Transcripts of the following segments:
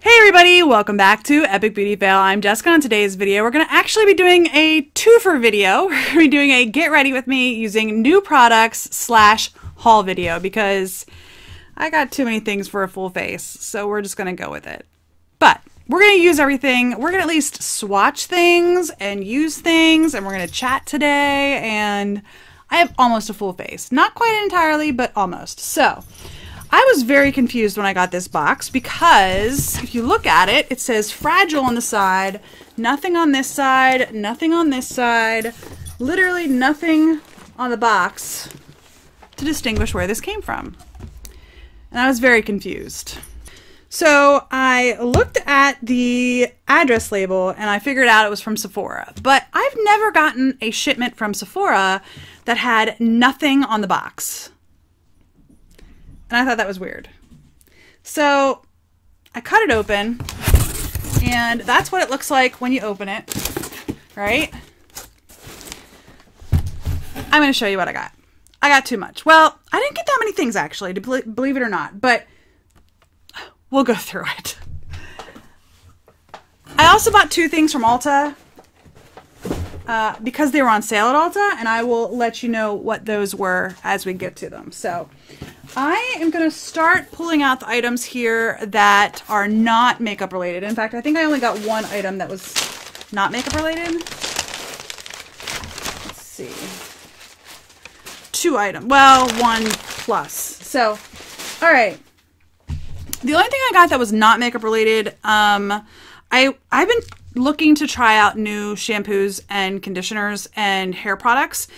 Hey everybody, welcome back to Epic Beauty Fail. I'm Jessica. On today's video, we're going to actually be doing a twofer video. We're going to be doing a get ready with me using new products / haul video because I got too many things for a full face, so we're just going to go with it. But we're going to use everything. We're going to at least swatch things and use things, and we're going to chat today, and I have almost a full face. Not quite entirely, but almost. So I was very confused when I got this box because if you look at it, it says fragile on the side, nothing on this side, nothing on this side, literally nothing on the box to distinguish where this came from. And I was very confused. So I looked at the address label and I figured out it was from Sephora, but I've never gotten a shipment from Sephora that had nothing on the box. And I thought that was weird. So I cut it open, and that's what it looks like when you open it, right? I'm going to show you what I got. I got too much. Well, I didn't get that many things, actually, to believe it or not, but we'll go through it. I also bought two things from Ulta because they were on sale at Ulta, and I will let you know what those were as we get to them. So I am going to start pulling out the items here that are not makeup related. In fact, I think I only got one item that was not makeup related. Let's see. Two items. Well, one plus. So, all right. The only thing I got that was not makeup related, I've been looking to try out new shampoos and conditioners and hair products.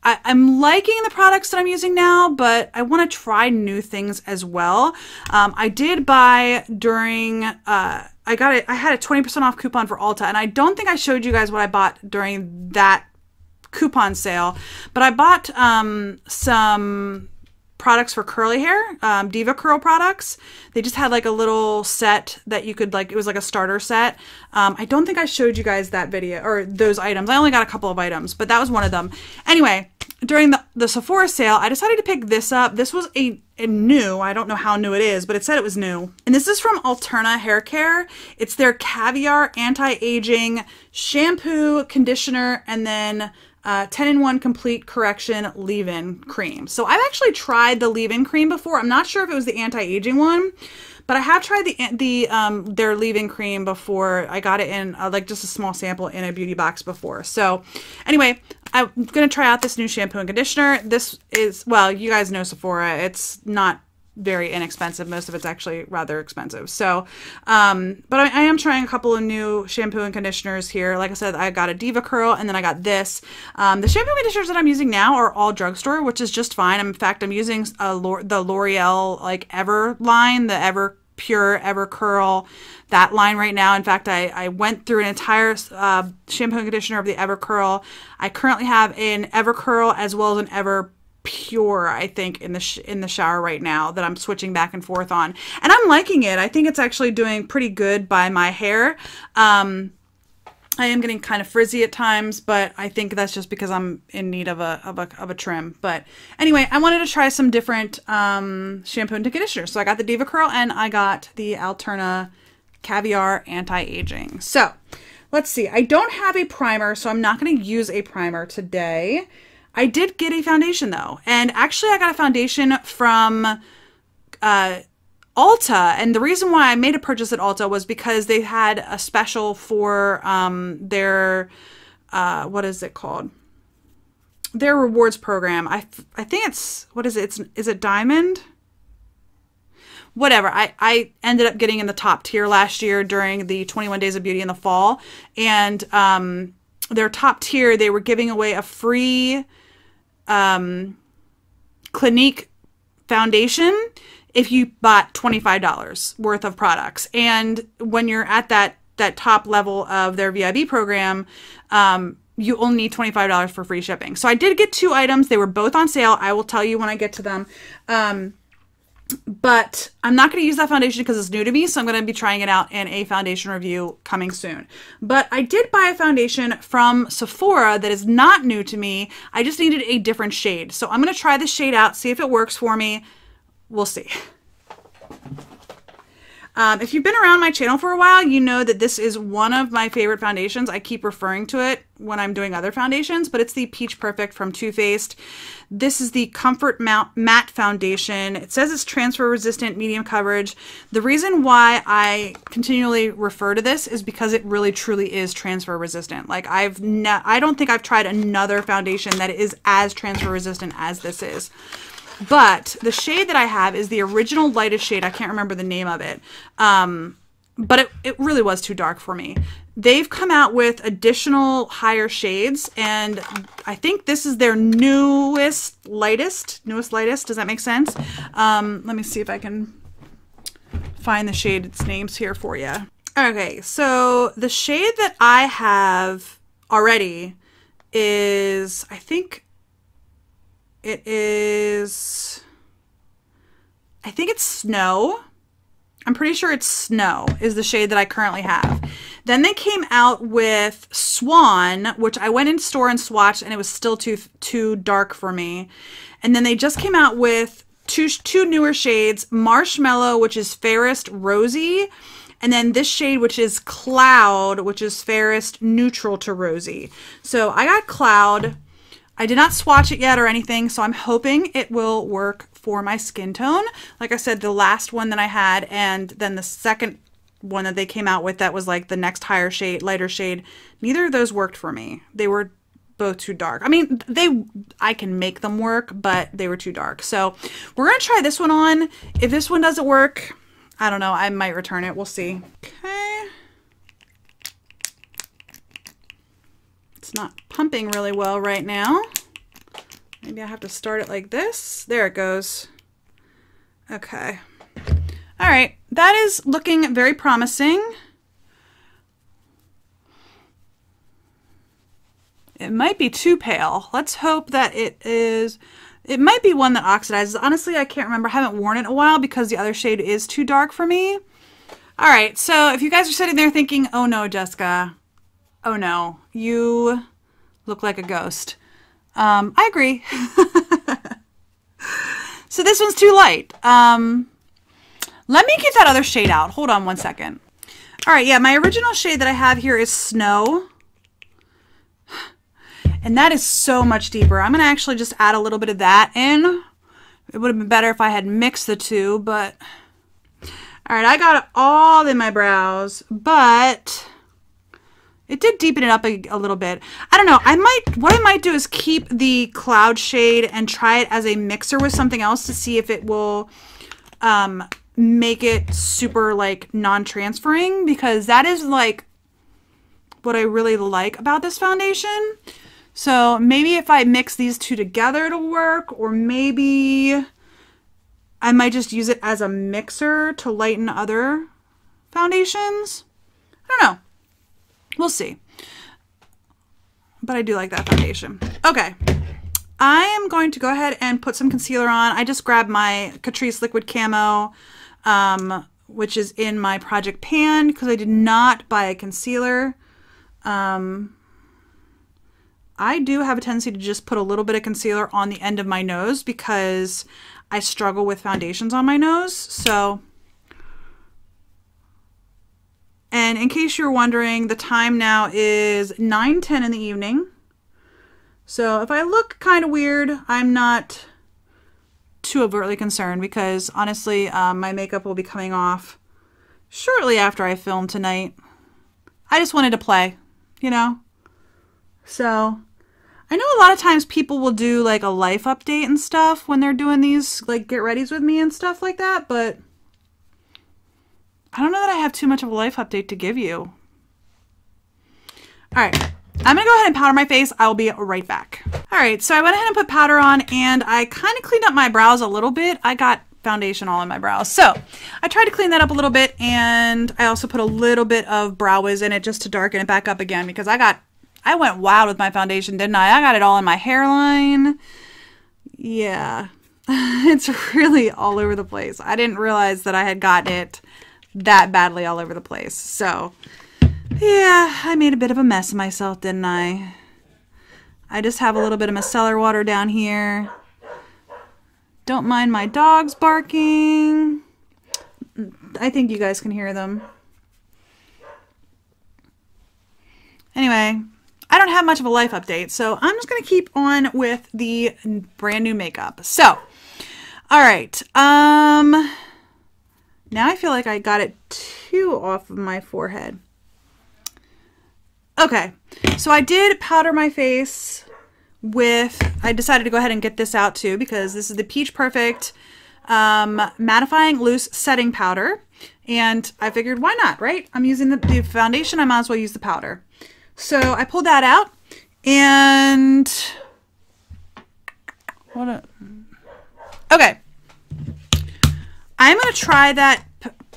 I'm liking the products that I'm using now, but I want to try new things as well. I did buy during, I had a 20% off coupon for Ulta, and I don't think I showed you guys what I bought during that coupon sale, but I bought some products for curly hair, DevaCurl products. They just had like a little set that you could it was like a starter set. I don't think I showed you guys that video or those items. I only got a couple of items, but that was one of them. Anyway, during the Sephora sale, I decided to pick this up. This was a new, I don't know how new it is, but it said it was new. And this is from Alterna Hair Care. It's their Caviar Anti-Aging Shampoo, Conditioner, and then 10-in-1 Complete Correction Leave-In Cream. So I've actually tried the leave-in cream before. I'm not sure if it was the anti-aging one, but I have tried their leave-in cream before. I got it in like just a small sample in a beauty box before. So anyway, I'm going to try out this new shampoo and conditioner. This is, well, you guys know Sephora. It's not very inexpensive. Most of it's actually rather expensive. So, but I am trying a couple of new shampoo and conditioners here. Like I said, I got a DevaCurl and then I got this. The shampoo and conditioners that I'm using now are all drugstore, which is just fine. In fact, I'm using the L'Oreal like Ever line, the Ever Pure, Ever Curl, that line right now. In fact, I went through an entire shampoo and conditioner of the Ever Curl. I currently have an Ever Curl as well as an Ever Pure, I think, in the shower right now that I'm switching back and forth on, and I'm liking it. I think it's actually doing pretty good by my hair. I am getting kind of frizzy at times, but I think that's just because I'm in need of a trim. But anyway, I wanted to try some different shampoo and conditioner, so I got the DevaCurl and I got the Alterna Caviar Anti-Aging. So let's see. I don't have a primer, so I'm not going to use a primer today. I did get a foundation though, and actually I got a foundation from Ulta, and the reason why I made a purchase at Ulta was because they had a special for their, what is it called? Their rewards program. I think it's, what is it? Is it Diamond? Whatever. I ended up getting in the top tier last year during the 21 Days of Beauty in the fall, and their top tier, they were giving away a free Clinique foundation if you bought $25 worth of products. And when you're at that top level of their VIB program, you only need $25 for free shipping. So I did get two items. They were both on sale. I will tell you when I get to them. But I'm not going to use that foundation because it's new to me, so I'm going to be trying it out in a foundation review coming soon. But I did buy a foundation from Sephora that is not new to me. I just needed a different shade. So I'm going to try this shade out, see if it works for me. We'll see. If you've been around my channel for a while, you know that this is one of my favorite foundations. I keep referring to it when I'm doing other foundations, but it's the Peach Perfect from Too Faced. This is the Comfort Matte Foundation. It says it's transfer resistant, medium coverage. The reason why I continually refer to this is because it really truly is transfer resistant. Like I don't think I've tried another foundation that is as transfer resistant as this is. But the shade that I have is the original lightest shade. I can't remember the name of it. But it really was too dark for me. They've come out with additional higher shades, and I think this is their newest lightest. Does that make sense? Let me see if I can find the shade's names here for you. Okay, so the shade that I have already is, I think it's Snow. I'm pretty sure it's Snow is the shade that I currently have. Then they came out with Swan, which I went in store and swatched, and it was still too dark for me. And then they just came out with two newer shades, Marshmallow, which is fairest rosy, and then this shade, which is Cloud, which is fairest neutral to rosy. So I got Cloud. I did not swatch it yet or anything, so I'm hoping it will work for my skin tone. Like I said, the last one that I had, and then the second one that they came out with that was like the next higher shade, lighter shade, neither of those worked for me. They were both too dark. I mean, I can make them work, but they were too dark. So we're going to try this one on. If this one doesn't work, I don't know, I might return it. We'll see. Okay. It's not pumping really well right now. Maybe I have to start it like this. There it goes. Okay. All right, that is looking very promising. It might be too pale. Let's hope that it is. It might be one that oxidizes. Honestly, I can't remember. I haven't worn it in a while because the other shade is too dark for me. All right, so if you guys are sitting there thinking, oh no, Jessica, oh no, you look like a ghost. I agree. So this one's too light. Let me get that other shade out. Hold on one second. All right, yeah, my original shade that I have here is Snow. And that is so much deeper. I'm going to actually just add a little bit of that in. It would have been better if I had mixed the two, but... All right, I got it all in my brows, but... It did deepen it up a little bit. I don't know. What I might do is keep the Cloud shade and try it as a mixer with something else to see if it will make it super like non-transferring, because that is like what I really like about this foundation. So maybe if I mix these two together it'll work, or maybe I might just use it as a mixer to lighten other foundations. I don't know. We'll see. But I do like that foundation. Okay. I am going to go ahead and put some concealer on. I just grabbed my Catrice Liquid Camo, which is in my project pan because I did not buy a concealer. I do have a tendency to just put a little bit of concealer on the end of my nose because I struggle with foundations on my nose. So... And in case you're wondering, the time now is 9:10 in the evening. So if I look kind of weird, I'm not too overtly concerned because honestly, my makeup will be coming off shortly after I film tonight. I just wanted to play, you know? So I know a lot of times people will do like a life update and stuff when they're doing these like get readies with me and stuff like that, but I don't know that I have too much of a life update to give you. All right, I'm gonna go ahead and powder my face. I will be right back. All right, so I went ahead and put powder on and I kind of cleaned up my brows a little bit. I got foundation all in my brows. So I tried to clean that up a little bit, and I also put a little bit of Brow Wiz in it just to darken it back up again because I went wild with my foundation, didn't I? I got it all in my hairline. Yeah, it's really all over the place. I didn't realize that I had gotten it that badly all over the place. So yeah, I made a bit of a mess of myself, didn't I? I just have a little bit of micellar water down here. Don't mind my dogs barking. I think you guys can hear them. Anyway, I don't have much of a life update, so I'm just going to keep on with the brand new makeup. So, all right. Now I feel like I got it too off of my forehead. Okay, so I did powder my face with, I decided to go ahead and get this out too because this is the Peach Perfect mattifying loose setting powder. And I figured, why not, right? I'm using the foundation, I might as well use the powder. So I pulled that out and okay. I'm going to try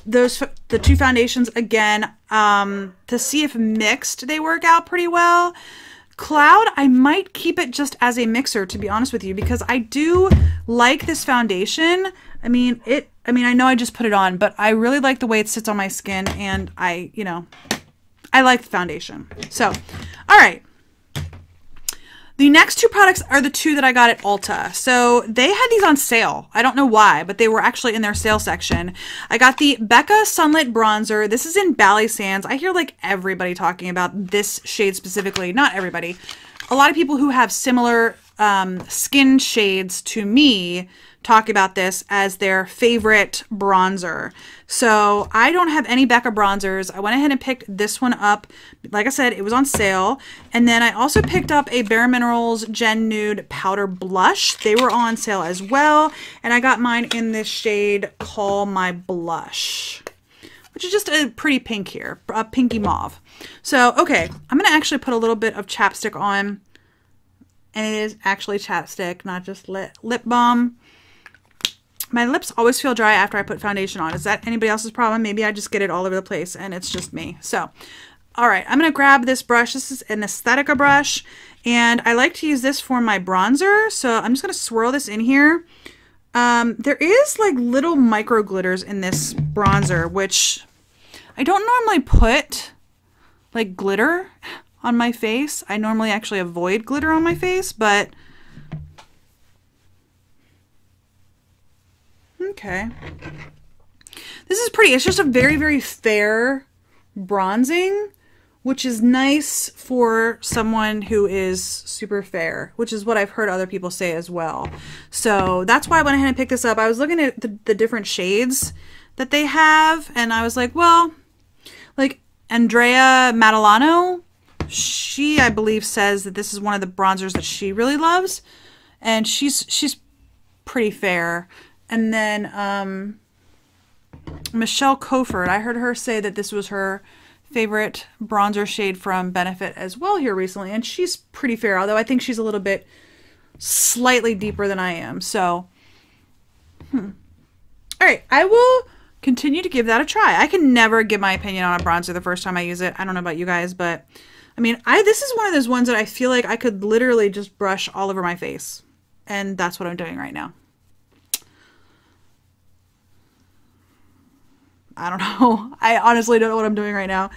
the two foundations again to see if mixed they work out pretty well. Cloud, I might keep it just as a mixer, to be honest with you, because I do like this foundation. I mean, I know I just put it on, but I really like the way it sits on my skin, and I like the foundation. So, all right. The next two products are the two that I got at Ulta. So they had these on sale. I don't know why, but they were actually in their sale section. I got the Becca Sunlit Bronzer. This is in Bally Sands. I hear like everybody talking about this shade specifically. Not everybody. A lot of people who have similar skin shades to me talk about this as their favorite bronzer. So I don't have any Becca bronzers. I went ahead and picked this one up. Like I said, it was on sale. And then I also picked up a Bare Minerals Gen Nude Powder Blush. They were on sale as well. And I got mine in this shade Call My Blush, which is just a pretty pink here, a pinky mauve. So, okay, I'm going to actually put a little bit of chapstick on. And it is actually chapstick, not just lip balm. My lips always feel dry after I put foundation on. Is that anybody else's problem? Maybe I just get it all over the place and it's just me. So, all right, I'm going to grab this brush. This is an Aesthetica brush, and I like to use this for my bronzer. So I'm just going to swirl this in here. There is like little micro glitters in this bronzer, which I don't normally put like glitter on my face. I normally actually avoid glitter on my face, but okay. This is pretty. It's just a very, very fair bronzing, which is nice for someone who is super fair, which is what I've heard other people say as well. So that's why I went ahead and picked this up. I was looking at the different shades that they have, and I was like, well, like Andrea Matalano, she, I believe, says that this is one of the bronzers that she really loves, and she's pretty fair. And then Michelle Koford, I heard her say that this was her favorite bronzer shade from Benefit as well here recently, and she's pretty fair, although I think she's a little bit slightly deeper than I am. So, all right, I will continue to give that a try. I can never give my opinion on a bronzer the first time I use it. I don't know about you guys, but I mean, this is one of those ones that I feel like I could literally just brush all over my face, and that's what I'm doing right now. I don't know. I honestly don't know what I'm doing right now.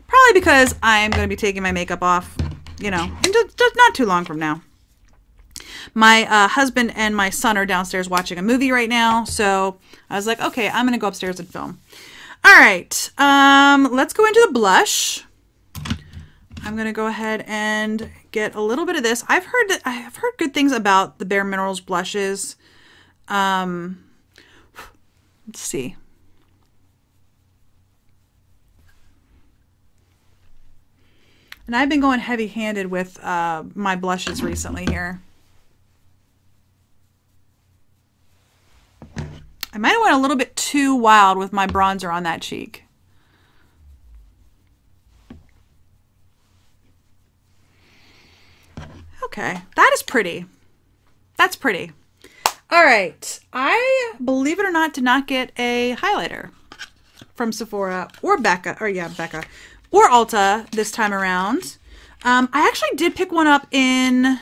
Probably because I'm going to be taking my makeup off, you know, in just not too long from now. My husband and my son are downstairs watching a movie right now, so I was like, okay, I'm going to go upstairs and film. All right, let's go into the blush. I'm going to go ahead and get a little bit of this. I've heard good things about the Bare Minerals blushes. Let's see. And I've been going heavy-handed with my blushes recently here. I might have went a little bit too wild with my bronzer on that cheek. Okay, that is pretty. That's pretty. All right, I, believe it or not, did not get a highlighter from Sephora or Becca, Becca. Or Ulta this time around. I actually did pick one up in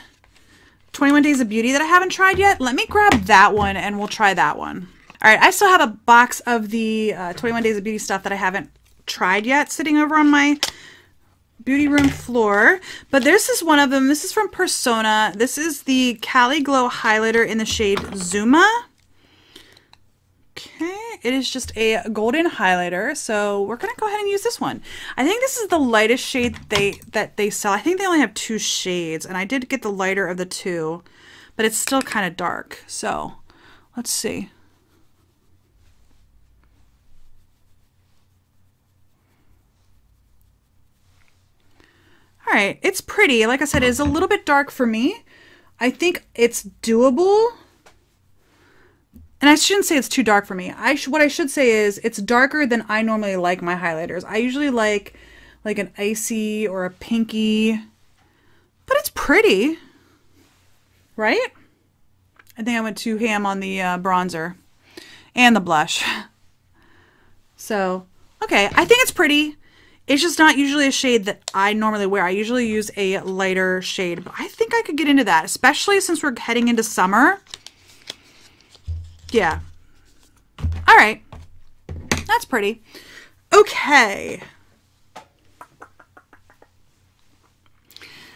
21 Days of Beauty that I haven't tried yet. Let me grab that one and we'll try that one. All right, I still have a box of the 21 Days of Beauty stuff that I haven't tried yet sitting over on my beauty room floor. But this is one of them. This is from Persona. This is the Cali Glow Highlighter in the shade Zuma. Okay, It is just a golden highlighter, so we're going to go ahead and use this one. I think this is the lightest shade that they sell. I think they only have 2 shades, and I did get the lighter of the 2, but it's still kind of dark. So let's see. All right, it's pretty. Like I said, it's a little bit dark for me. I think it's doable. And I shouldn't say it's too dark for me. What I should say is it's darker than I normally like my highlighters. I usually like an icy or a pinky, but it's pretty, right? I think I went too ham on the bronzer and the blush. So, okay, I think it's pretty. It's just not usually a shade that I normally wear. I usually use a lighter shade, but I think I could get into that, especially since we're heading into summer. Yeah. All right. That's pretty. Okay.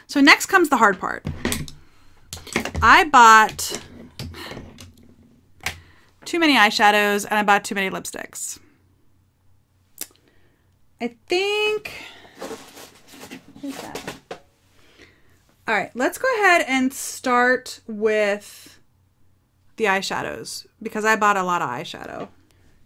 So next comes the hard part. I bought too many eyeshadows and I bought too many lipsticks. I think, who's that? All right, let's go ahead and start with the eyeshadows because I bought a lot of eyeshadow.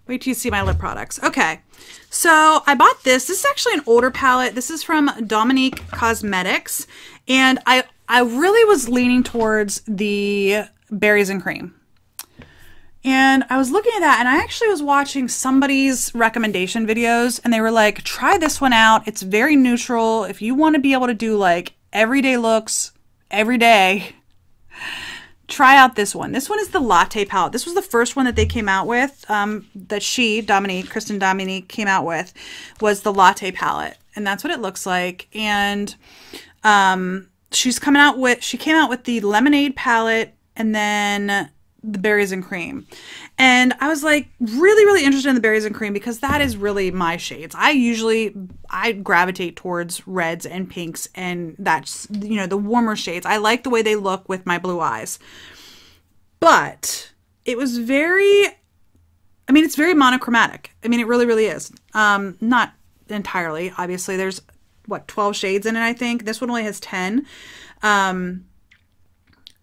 Wait till you see my lip products. Okay, so I bought this. This is actually an older palette. This is from Dominique Cosmetics, and I really was leaning towards the Berries and Cream. And I was looking at that, and I actually was watching somebody's recommendation videos, and they were like, try this one out. It's very neutral. If you want to be able to do like everyday looks every day, try out this one. This one is the Latte palette. This was the first one that they came out with, that Kristen Dominique came out with, was the Latte palette. And that's what it looks like. And she came out with the Lemonade palette and then the Berries and Cream. And I was like really interested in the Berries and Cream because that is really my shades. I gravitate towards reds and pinks, and that's, you know, the warmer shades. I like the way they look with my blue eyes. But it was it's very monochromatic. I mean, it really is. Not entirely, obviously. There's 12 shades in it, I think. This one only has 10.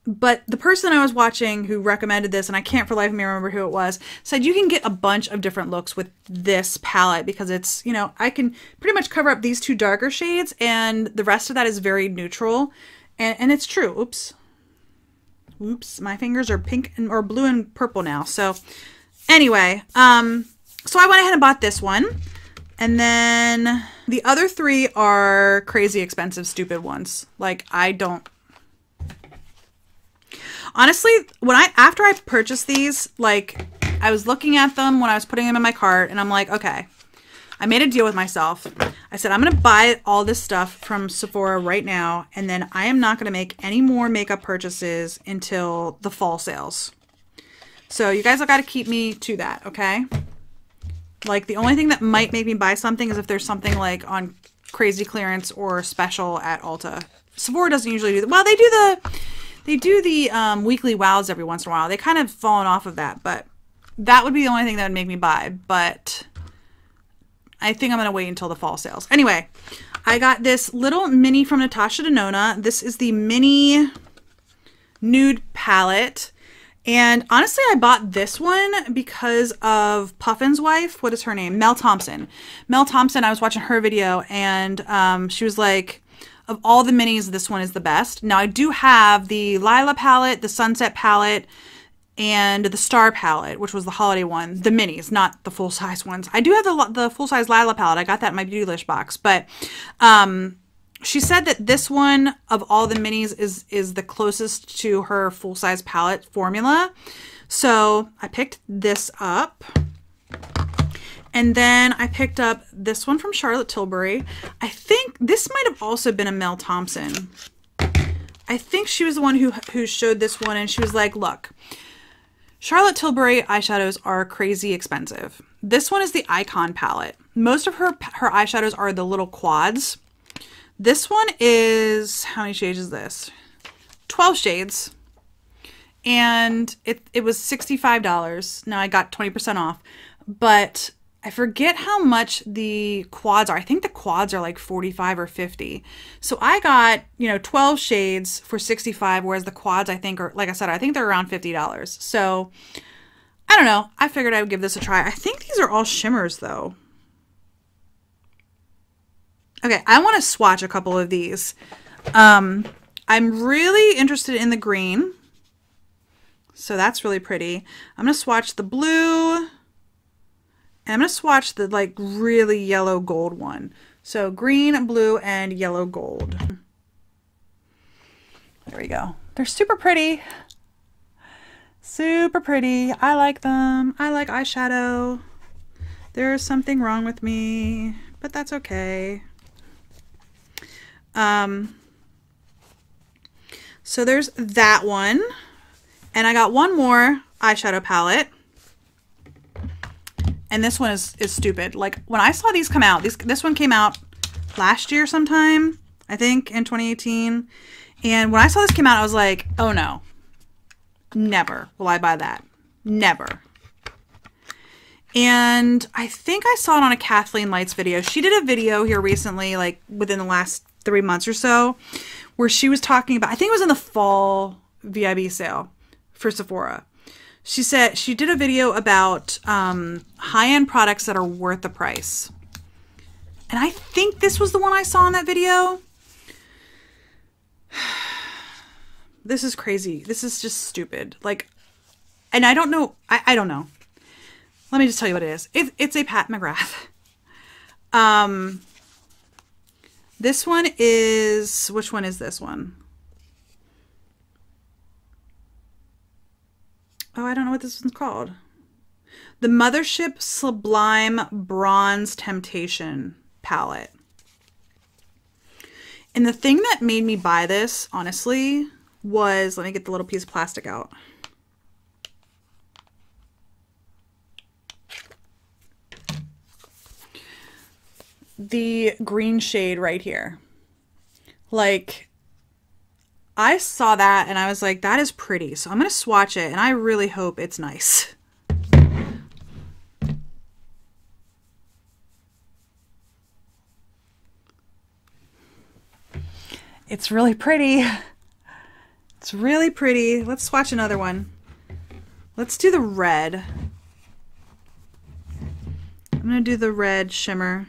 But the person I was watching who recommended this, and I can't for the life of me remember who it was, said you can get a bunch of different looks with this palette because it's, you know, I can pretty much cover up these 2 darker shades and the rest of that is very neutral. And it's true. Oops, my fingers are pink or blue and purple now. So anyway, so I went ahead and bought this one. And then the other 3 are crazy expensive, stupid ones. Like, honestly, after I purchased these, like, I was looking at them when I was putting them in my cart, and I'm like, okay, I made a deal with myself. I said, I'm going to buy all this stuff from Sephora right now, and then I am not going to make any more makeup purchases until the fall sales. So you guys have got to keep me to that, okay? Like, the only thing that might make me buy something is if there's something, like, on crazy clearance or special at Ulta. Sephora doesn't usually do that. Well, they do the weekly wows every once in a while. They kind of fallen off of that, but that would be the only thing that would make me buy. But I think I'm going to wait until the fall sales. Anyway, I got this little mini from Natasha Denona. This is the mini nude palette. And honestly, I bought this one because of Puffin's wife. What is her name? Mel Thompson. Mel Thompson, I was watching her video, and she was like, of all the minis, this one is the best. Now, I do have the Lila palette, the Sunset palette, and the Star palette, which was the holiday one. The minis, not the full-size ones. I do have the full-size Lila palette. I got that in my Beautylish box. But she said that this one, of all the minis, is the closest to her full-size palette formula. So I picked this up. And then I picked up this one from Charlotte Tilbury. I think this might have also been a Mel Thompson. I think she was the one who showed this one, and she was like, look, Charlotte Tilbury eyeshadows are crazy expensive. This one is the Icon palette. Most of her eyeshadows are the little quads. This one is, how many shades is this? 12 shades. And it was $65. Now I got 20% off. but I forget how much the quads are. I think the quads are like 45 or 50. So I got, 12 shades for 65, whereas the quads I think are, like I said, I think they're around $50. So I don't know. I figured I would give this a try. I think these are all shimmers though. Okay, I want to swatch a couple of these. I'm really interested in the green. So that's really pretty. I'm going to swatch the blue. And I'm going to swatch the like really yellow gold one. So green, blue, and yellow gold. There we go. They're super pretty. Super pretty. I like them. I like eyeshadow. There's something wrong with me, but that's okay. So there's that one. And I got one more eyeshadow palette. And this one is stupid. Like when I saw these come out, this one came out last year sometime, I think in 2018. And when I saw this came out, I was like, oh no, never will I buy that. Never. And I think I saw it on a Kathleen Lights video. She did a video here recently, like within the last 3 months or so, where she was talking about, I think it was in the fall VIB sale for Sephora. She said she did a video about high-end products that are worth the price. And I think this was the one I saw in that video. This is crazy. This is just stupid. Like, and I don't know. I don't know. Let me just tell you what it is. It's a Pat McGrath. This one is, which one is this one? Oh, I don't know what this one's called. The Mothership Sublime Bronze Temptation palette. And the thing that made me buy this, honestly, was, let me get the little piece of plastic out. The green shade right here. Like, I saw that and I was like, that is pretty. So I'm going to swatch it and I really hope it's nice. It's really pretty. It's really pretty. Let's swatch another one. Let's do the red. I'm going to do the red shimmer.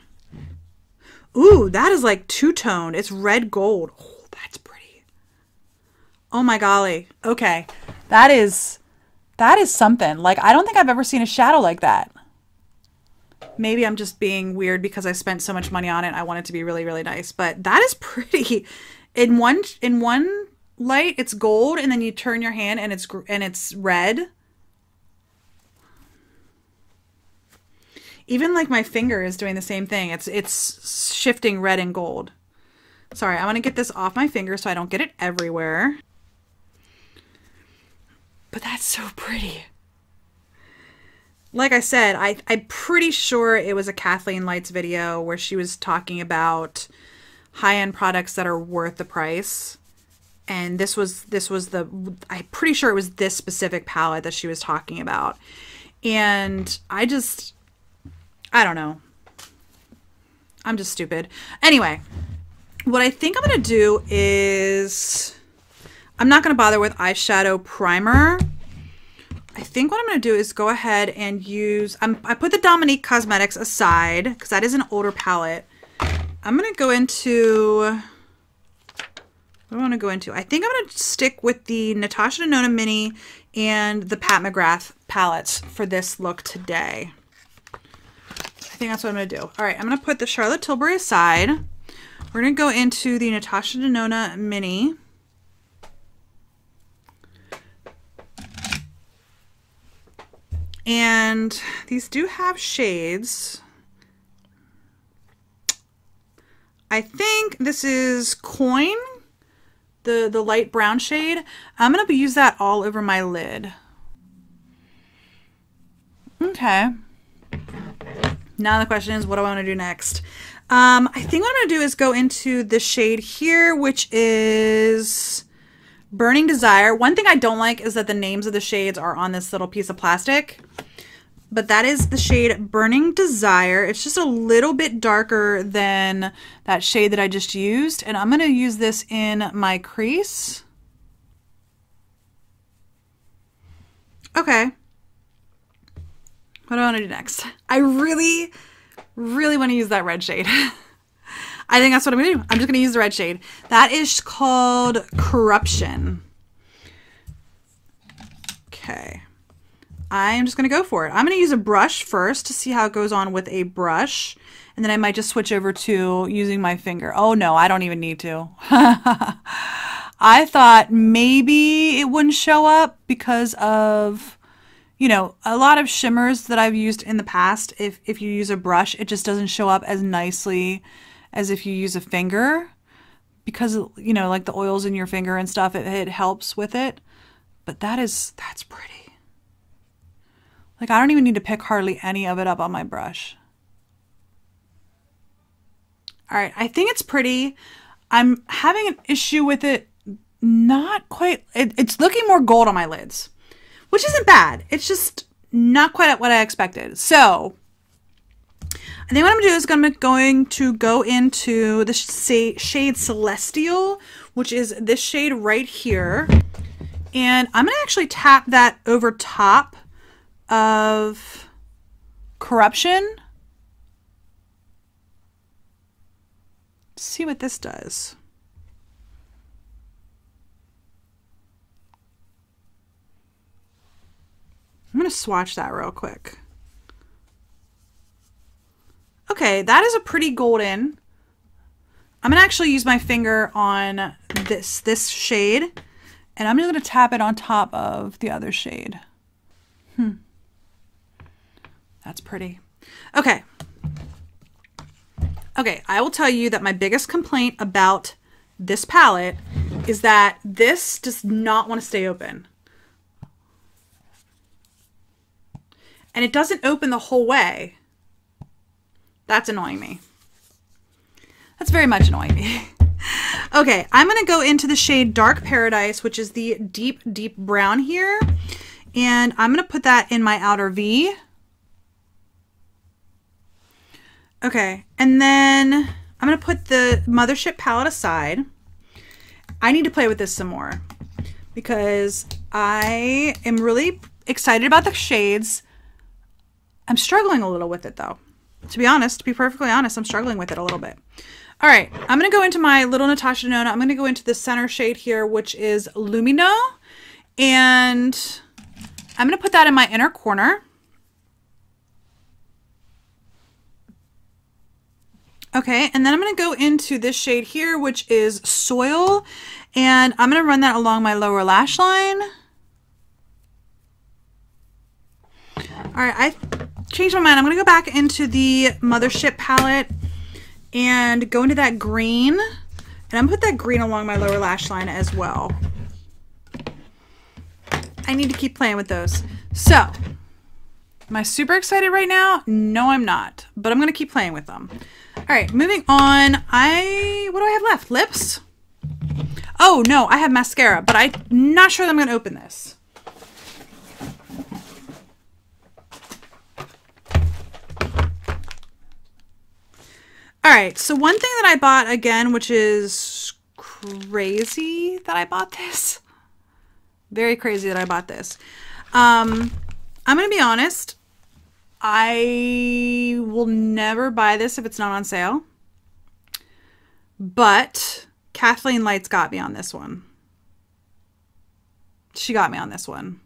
Ooh, that is like two-toned. It's red gold. Oh, that's pretty. Oh my golly. Okay. That is something. Like, I don't think I've ever seen a shadow like that. Maybe I'm just being weird because I spent so much money on it. I want it to be really, really nice. But that is pretty. In one light, it's gold, and then you turn your hand and it's red. Even like my finger is doing the same thing. It's shifting red and gold. Sorry, I want to get this off my finger so I don't get it everywhere. But that's so pretty. Like I said, I'm pretty sure it was a Kathleen Lights video where she was talking about high-end products that are worth the price. And this was I'm pretty sure it was this specific palette that she was talking about. And I don't know. I'm just stupid. Anyway, what I think I'm going to do is, I'm not going to bother with eyeshadow primer. I think what I'm going to do is go ahead and use, I put the Dominique Cosmetics aside because that is an older palette. I'm going to go into, what do I want to go into? I think I'm going to stick with the Natasha Denona Mini and the Pat McGrath palettes for this look today. I think that's what I'm going to do. All right, I'm going to put the Charlotte Tilbury aside. We're going to go into the Natasha Denona Mini. And these do have shades. I think this is Coin, the light brown shade. I'm going to use that all over my lid. Okay. Now the question is, what do I want to do next? I think what I'm going to do is go into the shade here, which is Burning Desire. One thing I don't like is that the names of the shades are on this little piece of plastic. but that is the shade Burning Desire. It's just a little bit darker than that shade that I just used. And I'm going to use this in my crease. Okay. What do I want to do next? I really want to use that red shade. I think that's what I'm going to do. I'm just going to use the red shade. That is called Corruption. Okay. I'm just going to go for it. I'm going to use a brush first to see how it goes on with a brush. And then I might just switch over to using my finger. Oh no, I don't even need to. I thought maybe it wouldn't show up because of, you know, a lot of shimmers that I've used in the past. If you use a brush, it just doesn't show up as nicely as if you use a finger. Because, you know, like the oils in your finger and stuff, it helps with it. But that's pretty. Like, I don't even need to pick hardly any of it up on my brush. All right, I think it's pretty. I'm having an issue with it. Not quite. It's looking more gold on my lids, which isn't bad. It's just not quite at what I expected. So I think what I'm going to do is I'm going to go into the shade Celestial, which is this shade right here. And I'm going to actually tap that over top of Corruption. See what this does. I'm going to swatch that real quick. Okay, that is a pretty golden. I'm going to actually use my finger on this shade, and I'm just going to tap it on top of the other shade. That's pretty. Okay. Okay, I will tell you that my biggest complaint about this palette is that this does not want to stay open. And it doesn't open the whole way. That's annoying me. That's very much annoying me. Okay, I'm going to go into the shade Dark Paradise, which is the deep, deep brown here. And I'm going to put that in my outer V. Okay, and then I'm going to put the Mothership palette aside. I need to play with this some more because I am really excited about the shades. I'm struggling a little with it though. To be honest, to be perfectly honest, I'm struggling with it a little bit. All right, I'm going to go into my little Natasha Denona. I'm going to go into the center shade here, which is Lumino. And I'm going to put that in my inner corner. Okay, and then I'm going to go into this shade here, which is Soil. And I'm going to run that along my lower lash line. All right, I changed my mind. I'm going to go back into the Mothership palette and go into that green. And I'm going to put that green along my lower lash line as well. I need to keep playing with those. So, am I super excited right now? No, I'm not. But I'm going to keep playing with them. All right, moving on. What do I have left? Lips? Oh, no, I have mascara, but I'm not sure that I'm going to open this. All right, so one thing that I bought again, which is crazy that I bought this. Very crazy that I bought this. I'm going to be honest. I will never buy this if it's not on sale. But Kathleen Lights got me on this one. She got me on this one.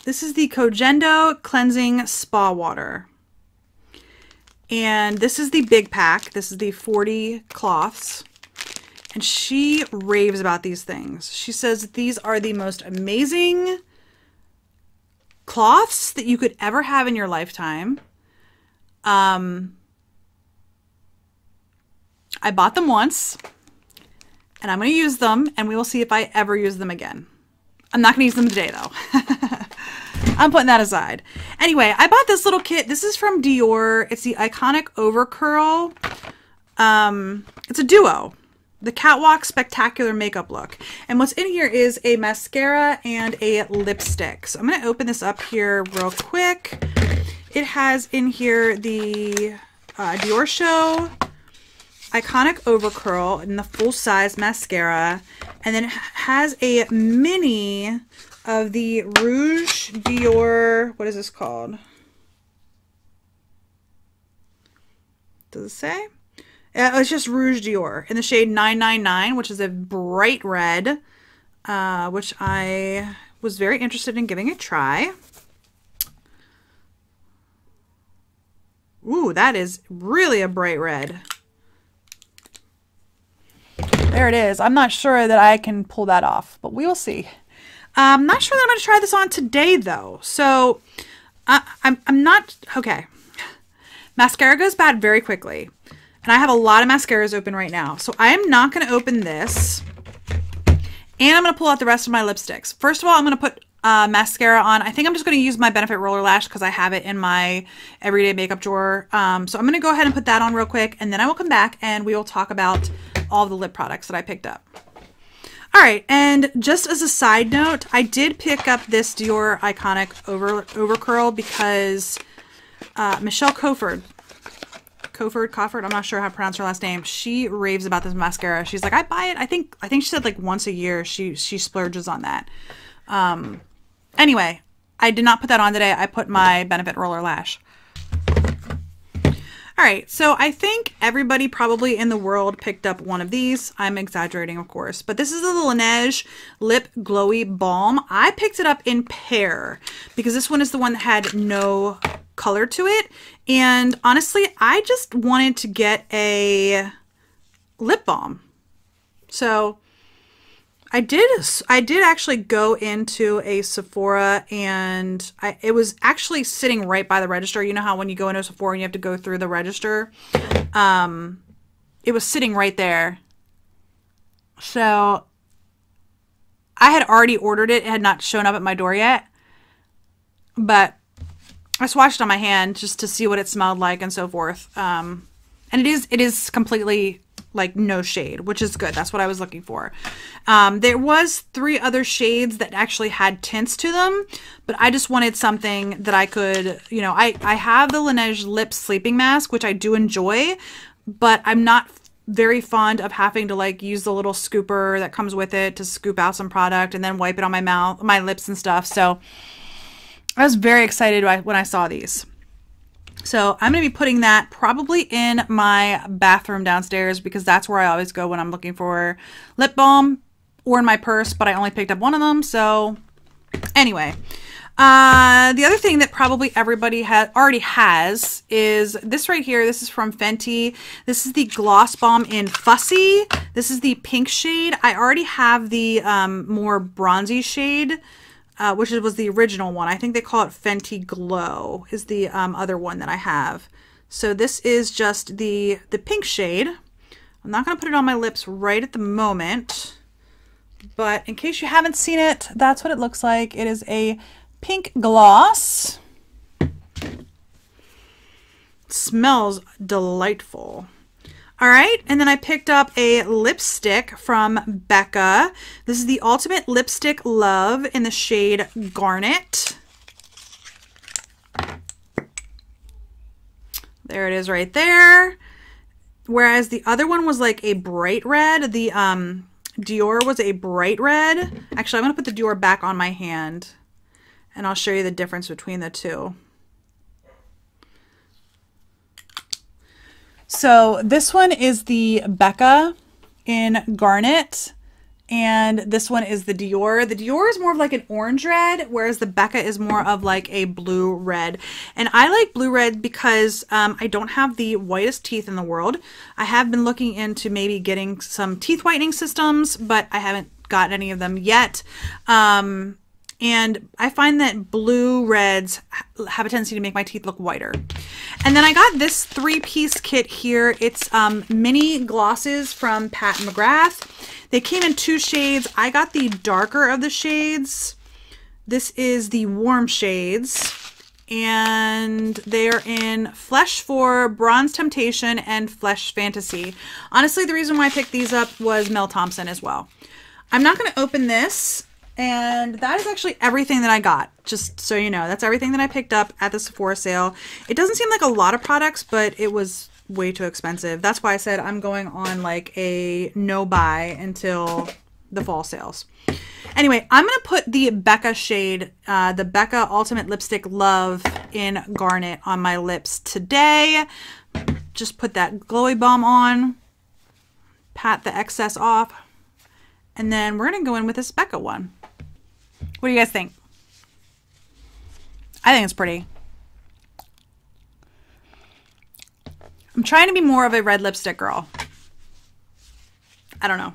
This is the Kogendo Cleansing Spa Water. And this is the big pack. This is the 40 cloths. And she raves about these things. She says that these are the most amazing cloths that you could ever have in your lifetime. I bought them once. And I'm going to use them. And we will see if I ever use them again. I'm not going to use them today, though. I'm putting that aside. Anyway, I bought this little kit. This is from Dior. It's the Iconic Over Curl. It's a duo. the Catwalk Spectacular Makeup Look. And what's in here is a mascara and a lipstick. So I'm going to open this up here real quick. It has in here the Dior Show Iconic Overcurl in the full-size mascara. And then it has a mini of the Rouge Dior, what is this called? Does it say? It's just Rouge Dior in the shade 999, which is a bright red, which I was very interested in giving a try. Ooh, that is really a bright red. There it is. I'm not sure that I can pull that off, but we will see. I'm not sure that I'm going to try this on today, though. So I'm not... Okay. Mascara goes bad very quickly. And I have a lot of mascaras open right now. So I am not going to open this. And I'm going to pull out the rest of my lipsticks. First of all, I'm going to put mascara on. I think I'm just going to use my Benefit Roller Lash because I have it in my everyday makeup drawer. So I'm going to go ahead and put that on real quick. And then I will come back and we will talk about all the lip products that I picked up. All right, and just as a side note, I did pick up this Dior Iconic Overcurl because Michelle Coford, I'm not sure how to pronounce her last name. She raves about this mascara. She's like, I buy it. I think she said like once a year she splurges on that. Anyway, I did not put that on today. I put my Benefit Roller Lash. All right, so I think everybody probably in the world picked up one of these. I'm exaggerating, of course, but this is the Laneige Lip Glowy Balm. I picked it up in Pear because this one is the one that had no color to it. And honestly, I just wanted to get a lip balm. So I did actually go into a Sephora and it was actually sitting right by the register. You know how when you go into a Sephora and you have to go through the register? It was sitting right there. So I had already ordered it. It had not shown up at my door yet. But I swatched it on my hand just to see what it smelled like and so forth. And it is completely like no shade, which is good. That's what I was looking for. There was 3 other shades that actually had tints to them, but I just wanted something that I could, you know, I have the Laneige Lip Sleeping Mask, which I do enjoy, but I'm not very fond of having to like use the little scooper that comes with it to scoop out some product and then wipe it on my mouth, my lips and stuff. So I was very excited when I saw these. So I'm going to be putting that probably in my bathroom downstairs because that's where I always go when I'm looking for lip balm, or in my purse, but I only picked up one of them. So anyway, the other thing that probably everybody already has is this right here. This is from Fenty. This is the Gloss Balm in Fussy. This is the pink shade. I already have the more bronzy shade, which was the original one. I think they call it Fenty Glow is the other one that I have. So this is just the pink shade. I'm not going to put it on my lips right at the moment, but in case you haven't seen it, that's what it looks like. It is a pink gloss. It smells delightful. All right, and then I picked up a lipstick from Becca. This is the Ultimate Lipstick Love in the shade Garnet. There it is right there. Whereas the other one was like a bright red. The Dior was a bright red. Actually, I'm going to put the Dior back on my hand, and I'll show you the difference between the two. So this one is the Becca in Garnet, and this one is the Dior. The Dior is more of like an orange red, whereas the Becca is more of like a blue red. And I like blue red because I don't have the whitest teeth in the world. I have been looking into maybe getting some teeth whitening systems, but I haven't got any of them yet. And I find that blue reds have a tendency to make my teeth look whiter. And then I got this 3-piece kit here. It's mini glosses from Pat McGrath. They came in 2 shades. I got the darker of the shades. This is the warm shades. and they're in Flesh 4, Bronze Temptation, and Flesh Fantasy. Honestly, the reason why I picked these up was Mel Thompson as well. I'm not going to open this, and that is actually everything that I got, just so you know. That's everything that I picked up at the Sephora sale. It doesn't seem like a lot of products, but it was way too expensive. That's why I said I'm going on like a no buy until the fall sales. Anyway, I'm going to put the Becca shade, the Becca Ultimate Lipstick Love in Garnet on my lips today. Just put that glowy balm on, pat the excess off, and then we're going to go in with this Becca one. What do you guys think? I think it's pretty. I'm trying to be more of a red lipstick girl. I don't know.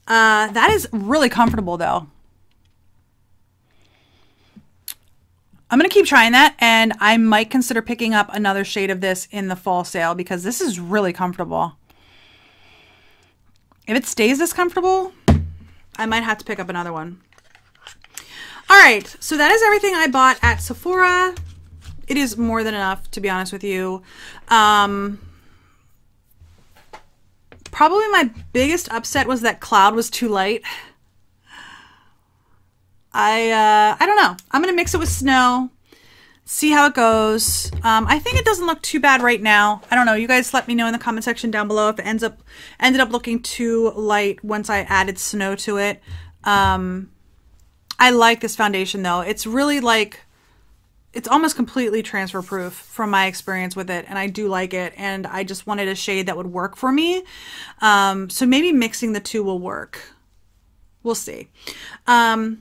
That is really comfortable though. I'm going to keep trying that, and I might consider picking up another shade of this in the fall sale because this is really comfortable. If it stays this comfortable, I might have to pick up another one. All right, so that is everything I bought at Sephora. It is more than enough, to be honest with you. Probably my biggest upset was that Cloud was too light. I don't know. I'm going to mix it with Snow, see how it goes. I think it doesn't look too bad right now. I don't know. You guys let me know in the comment section down below if it ended up looking too light once I added Snow to it. I like this foundation though. It's really like, it's almost completely transfer proof from my experience with it, and I do like it, and I just wanted a shade that would work for me. So maybe mixing the two will work. We'll see. I'm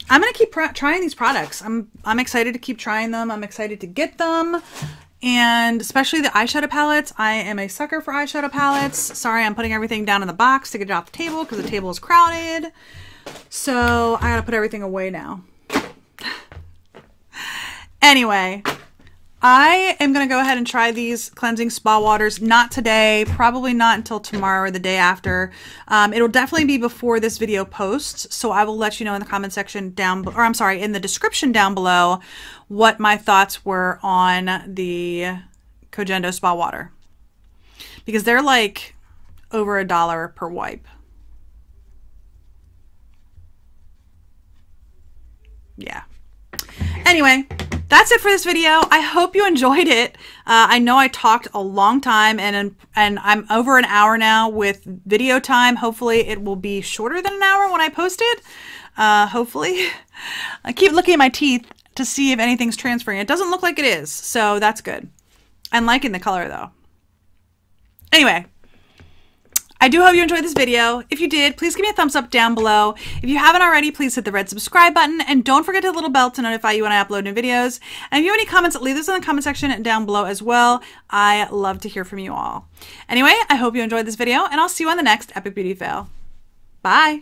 going to keep trying these products. I'm excited to keep trying them. I'm excited to get them, and especially the eyeshadow palettes. I am a sucker for eyeshadow palettes. Sorry, I'm putting everything down in the box to get it off the table because the table is crowded. So I gotta put everything away now. Anyway, I am going to go ahead and try these cleansing spa waters. Not today, probably not until tomorrow or the day after. It'll definitely be before this video posts, so I will let you know in the comment section down, or I'm sorry, in the description down below, what my thoughts were on the Kogendo Spa Water. Because they're like over $1 per wipe. Yeah. Anyway, that's it for this video. I hope you enjoyed it. I know I talked a long time, and I'm over an hour now with video time. Hopefully it will be shorter than an hour when I post it. Hopefully. I keep looking at my teeth to see if anything's transferring. It doesn't look like it is, so that's good. I'm liking the color though. Anyway, I do hope you enjoyed this video. If you did, please give me a thumbs up down below. If you haven't already, please hit the red subscribe button, and don't forget to hit the little bell to notify you when I upload new videos. And if you have any comments, leave those in the comment section down below as well. I love to hear from you all. Anyway, I hope you enjoyed this video, and I'll see you on the next Epic Beauty Fail. Bye!